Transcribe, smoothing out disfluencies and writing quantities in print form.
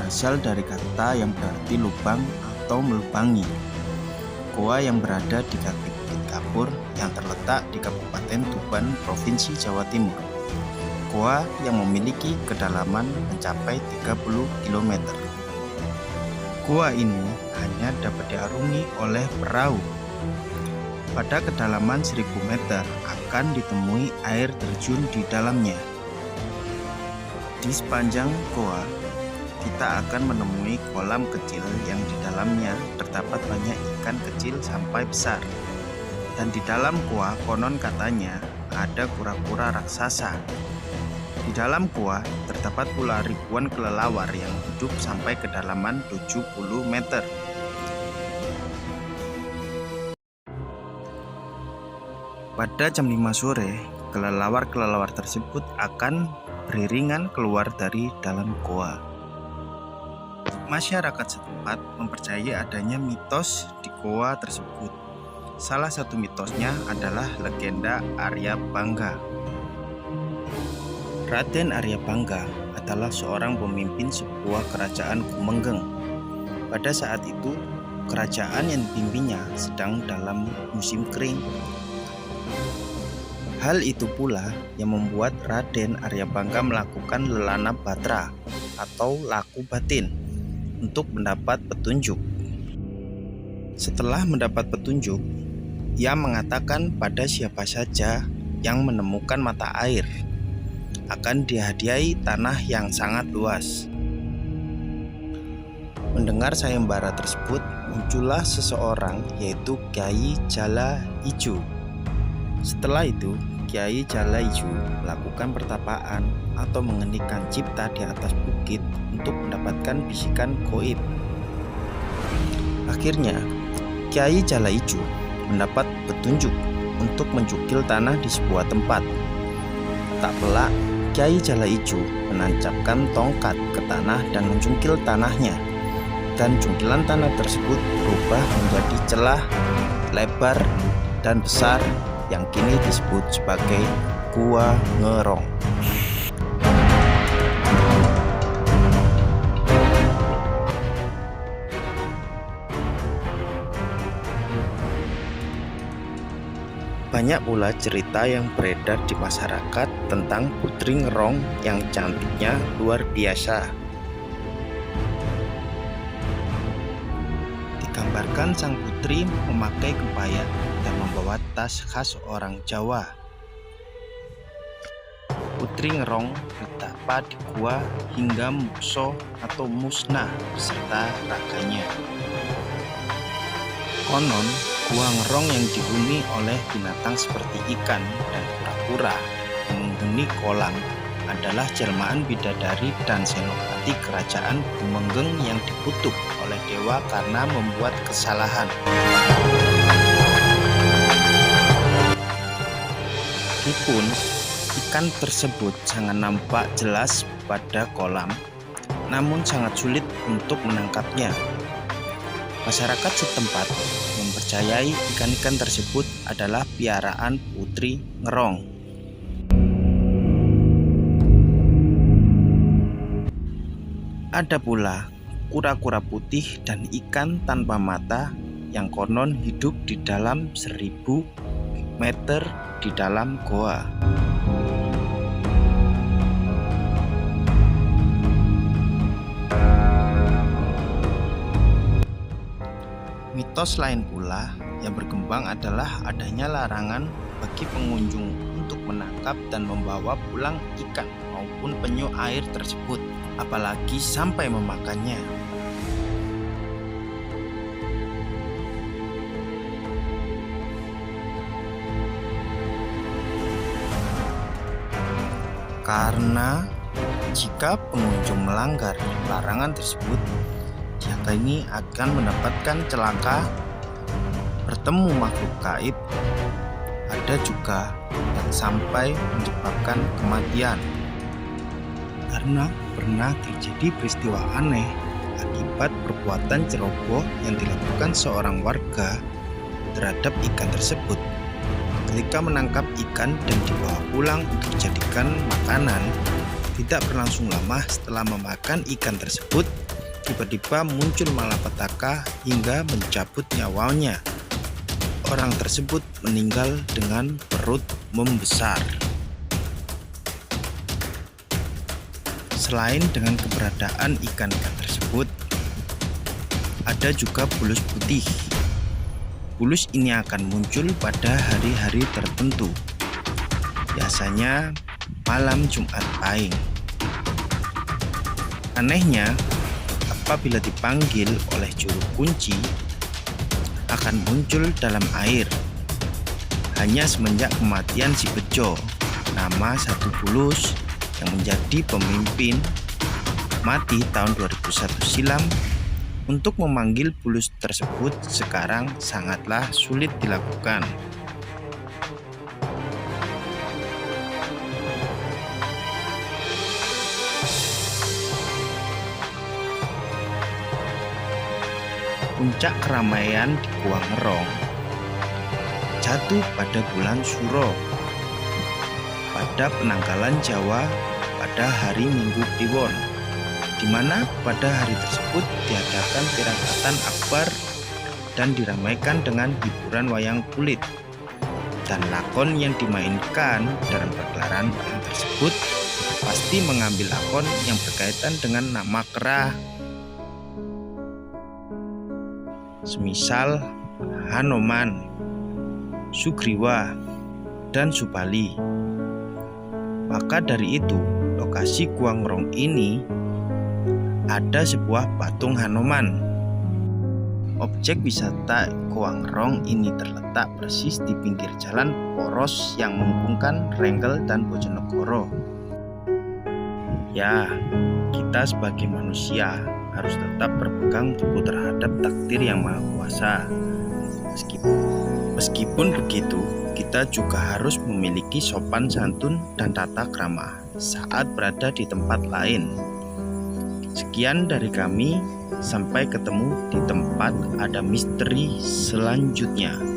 berasal dari kata yang berarti lubang atau melubangi. Goa yang berada di kaki Bukit Kapur yang terletak di Kabupaten Tuban, Provinsi Jawa Timur. Goa yang memiliki kedalaman mencapai 30 km. Goa ini hanya dapat diarungi oleh perahu. Pada kedalaman 1000 meter akan ditemui air terjun di dalamnya. Di sepanjang goa, kita akan menemui kolam kecil yang di dalamnya terdapat banyak ikan kecil sampai besar. Dan di dalam goa konon katanya ada kura-kura raksasa. Di dalam goa terdapat pula ribuan kelelawar yang hidup sampai kedalaman 70 meter. Pada jam 5 sore, kelelawar-kelelawar tersebut akan beriringan keluar dari dalam goa. Masyarakat setempat mempercayai adanya mitos di goa tersebut. Salah satu mitosnya adalah legenda Arya Bangga. Raden Arya Bangga adalah seorang pemimpin sebuah kerajaan Kumenggeng. Pada saat itu, kerajaan yang dipimpinnya sedang dalam musim kering. Hal itu pula yang membuat Raden Arya Bangga melakukan lelana batra atau laku batin untuk mendapat petunjuk. Setelah mendapat petunjuk, ia mengatakan pada siapa saja yang menemukan mata air akan dihadiahi tanah yang sangat luas. Mendengar sayembara tersebut, muncullah seseorang yaitu Kyai Jala Ijo. Setelah itu, Kyai Jala Ijo melakukan pertapaan atau mengeningkan cipta di atas bukit untuk mendapatkan bisikan goib. Akhirnya, Kyai Jala Ijo mendapat petunjuk untuk mencukil tanah di sebuah tempat. Tak pelak, Kyai Jala Ijo menancapkan tongkat ke tanah dan mencungkil tanahnya. Dan cungkilan tanah tersebut berubah menjadi celah lebar dan besar yang kini disebut sebagai Gua Ngerong. Banyak pula cerita yang beredar di masyarakat tentang Putri Ngerong yang cantiknya luar biasa. Digambarkan sang putri memakai kebaya dan membawa tas khas orang Jawa. Putri Ngerong betapa di gua hingga atau musnah beserta raganya. Konon, gua Ngerong yang dihuni oleh binatang seperti ikan dan kura-kura yang menghuni kolam adalah jelmaan bidadari dan senopati kerajaan Kumenggeng yang dikutuk oleh dewa karena membuat kesalahan. Meskipun ikan tersebut sangat nampak jelas pada kolam, namun sangat sulit untuk menangkapnya. Masyarakat setempat mempercayai ikan-ikan tersebut adalah piaraan Putri Ngerong. Ada pula kura-kura putih dan ikan tanpa mata yang konon hidup di dalam 1000 meter di dalam goa. Mitos lain pula yang berkembang adalah adanya larangan bagi pengunjung untuk menangkap dan membawa pulang ikan maupun penyu air tersebut, apalagi sampai memakannya. Karena jika pengunjung melanggar larangan tersebut, diyakini akan mendapatkan celaka, bertemu makhluk gaib. Ada juga yang sampai menyebabkan kematian. Karena pernah terjadi peristiwa aneh akibat perbuatan ceroboh yang dilakukan seorang warga terhadap ikan tersebut. Ketika menangkap ikan dan dibawa pulang untuk dijadikan makanan, tidak berlangsung lama setelah memakan ikan tersebut, tiba-tiba muncul malapetaka hingga mencabut nyawanya. Orang tersebut meninggal dengan perut membesar. Selain dengan keberadaan ikan-ikan tersebut, ada juga bulus putih. Bulus ini akan muncul pada hari-hari tertentu, biasanya malam Jumat Pahing. Anehnya, apabila dipanggil oleh juru kunci, akan muncul dalam air. Hanya semenjak kematian si Bejo, nama satu bulus yang menjadi pemimpin mati tahun 2001 silam, untuk memanggil bulus tersebut sekarang sangatlah sulit dilakukan. Puncak keramaian di Gua Ngerong jatuh pada bulan Suro, pada penanggalan Jawa pada hari Minggu Kliwon, di mana pada hari tersebut diadakan tirakatan akbar dan diramaikan dengan hiburan wayang kulit. Dan lakon yang dimainkan dalam pergelaran wayang tersebut pasti mengambil lakon yang berkaitan dengan nama kera, semisal Hanoman, Sugriwa, dan Subali. Maka dari itu, lokasi Gua Ngerong ini ada sebuah patung Hanoman. Objek wisata Gua Ngerong ini terletak persis di pinggir jalan poros yang menghubungkan Rengkel dan Bojonegoro. Ya, kita sebagai manusia harus tetap berpegang teguh terhadap takdir yang Maha Kuasa. Meskipun begitu, kita juga harus memiliki sopan santun dan tata krama saat berada di tempat lain. Sekian dari kami, sampai ketemu di tempat ada misteri selanjutnya.